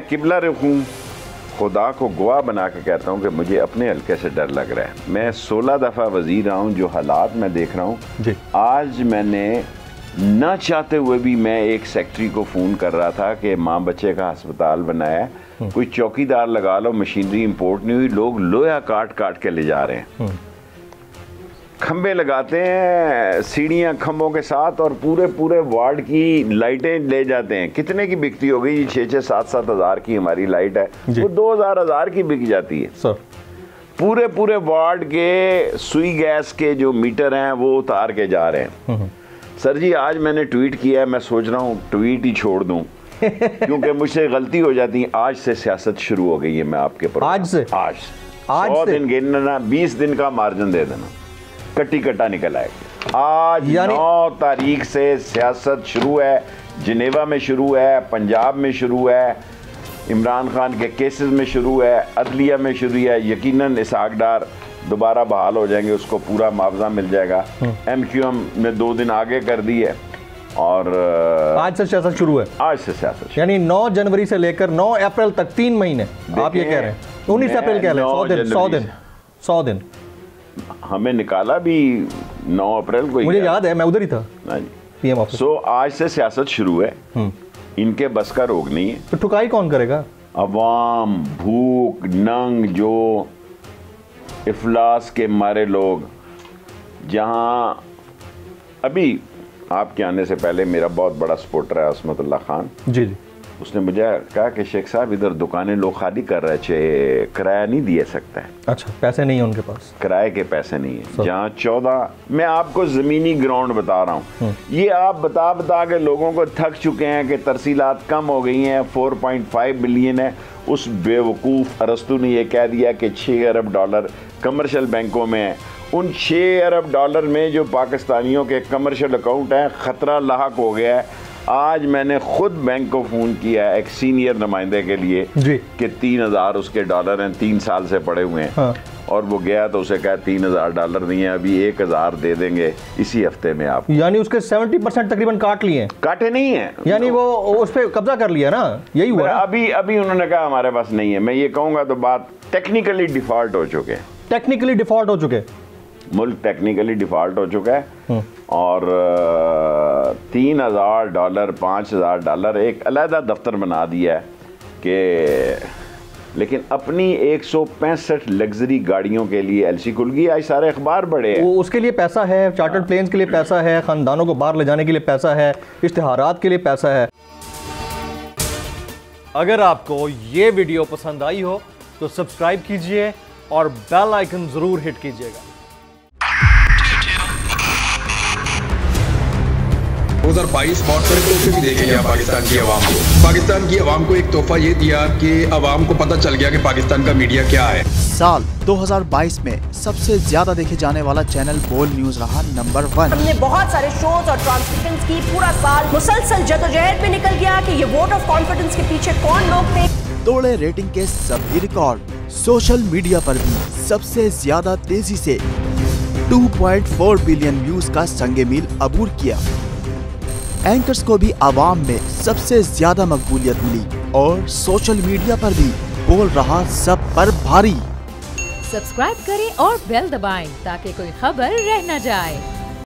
किबला रुख हूँ, खुदा को गवाह बना के कहता हूँ कि मुझे अपने हल्के से डर लग रहा है। मैं 16 दफ़ा वज़ीर रहा हूँ, जो हालात मैं देख रहा हूँ। आज मैंने ना चाहते हुए भी मैं एक सेक्रेटरी को फ़ोन कर रहा था कि माँ बच्चे का अस्पताल बनाया है, कोई चौकीदार लगा लो, मशीनरी इंपोर्ट नहीं हुई, लोग लोहा काट काट के ले जा रहे हैं, खंबे लगाते हैं, सीढ़ियाँ खंभों के साथ, और पूरे पूरे वार्ड की लाइटें ले जाते हैं। कितने की बिकती हो गई? 6-6, 7-7 हज़ार की हमारी लाइट है, वो 2,000 की बिक जाती है सर। पूरे पूरे वार्ड के सुई गैस के जो मीटर हैं वो उतार के जा रहे हैं। सर जी, आज मैंने ट्वीट किया है, मैं सोच रहा हूँ ट्वीट ही छोड़ दूँ क्योंकि मुझसे गलती हो जाती है। आज से सियासत शुरू हो गई है। मैं आपके पर आज 100 दिन गिनना, 20 दिन का मार्जिन दे देना, कट्टी कट्टा निकल आएगा। आज 9 तारीख से सियासत शुरू है, जिनेवा में शुरू है, पंजाब में शुरू है, इमरान खान के केसेस में शुरू है, अदलिया में शुरू है। यकीनन इसहाक डार दोबारा बहाल हो जाएंगे, उसको पूरा मुआवजा मिल जाएगा। MQM ने 2 दिन आगे कर दी है, और आज से सियासत शुरू है। आज से सियासत, यानी 9 जनवरी से लेकर 9 अप्रैल तक 3 महीने। आप ये कह रहे हैं 19 अप्रैल कह रहे हैं, 100 दिन हमें निकाला भी 9 अप्रैल को। मुझे याद है, मैं उधर ही था PM ऑफिस। सो आज से सियासत शुरू है, इनके बस का रोग नहीं है। तो ठुकाई कौन करेगा? अवाम, भूख नंग, जो इफलास के मारे लोग। जहां अभी आपके आने से पहले मेरा बहुत बड़ा सपोर्टर है असमतुल्लाह खान जी, उसने मुझे कहा कि शेख साहब इधर दुकानें लोग खाली कर रहे थे, किराया नहीं दिया सकता है। अच्छा, पैसे नहीं है उनके पास, किराए के पैसे नहीं है। जहाँ 14, मैं आपको ज़मीनी ग्राउंड बता रहा हूँ, ये आप बता के लोगों को थक चुके हैं कि तरसीलात कम हो गई हैं, 4.5 बिलियन है। उस बेवकूफ़ अरस्तु ने यह कह दिया कि 6 अरब डॉलर कमर्शियल बैंकों में है। उन 6 अरब डॉलर में जो पाकिस्तानियों के कमर्शियल अकाउंट हैं, ख़तरा लाहक हो गया है। आज मैंने खुद बैंक को फ़ोन किया एक सीनियर नुमाइंदे के लिए कि 3,000 उसके डॉलर हैं, 3 साल से पड़े हुए हैं। हाँ। और वो गया तो उसे कहा 3,000 डॉलर नहीं है, अभी 1,000 दे देंगे इसी हफ्ते में आप। यानी उसके 70% तकरीबन काट लिए हैं। काटे नहीं है, यानी वो उस पर कब्जा कर लिया ना, यही हुआ। अभी उन्होंने कहा हमारे पास नहीं है। मैं ये कहूँगा तो बात टेक्निकली डिफॉल्ट हो चुके हैं। टेक्निकली डिफॉल्ट हो चुके, मुल्क टेक्निकली डिफॉल्ट हो चुका है। और 3,000 डॉलर, 5,000 डॉलर एक अलहदा दफ्तर बना दिया है कि, लेकिन अपनी 165 लग्जरी गाड़ियों के लिए LC खुल गई। आज सारे अखबार बड़े हैं, उसके लिए पैसा है, चार्टर्ड प्लेन्स के लिए पैसा है, ख़ानदानों को बाहर ले जाने के लिए पैसा है, इश्तिहारात के लिए पैसा है। अगर आपको ये वीडियो पसंद आई हो तो सब्सक्राइब कीजिए और बेल आइकन ज़रूर हिट कीजिएगा। 2022 बहुत सारे तोहफे भी देखे गया पाकिस्तान की आवाम को। पाकिस्तान की आवाम को एक तोहफा ये दिया कि आवाम को पता चल गया कि पाकिस्तान का मीडिया क्या है। साल 2022 में सबसे ज्यादा देखे जाने वाला चैनल बोल न्यूज रहा नंबर 1। हमने बहुत सारे शोज और ट्रांसमिशंस की, पूरा साल मुसलसल जदोजहद में निकल गया कि ये वोट ऑफ कॉन्फिडेंस के पीछे कौन लोग थे। तोड़े रेटिंग के सभी रिकॉर्ड। सोशल मीडिया पर भी सबसे ज्यादा तेजी से 2.4 बिलियन व्यूज का संगे मील अबूर किया। एंकर्स को भी आवाम में सबसे ज्यादा मकबूलियत मिली और सोशल मीडिया पर भी बोल रहा सब पर भारी। सब्सक्राइब करें और बेल दबाएं ताकि कोई खबर रह न जाए।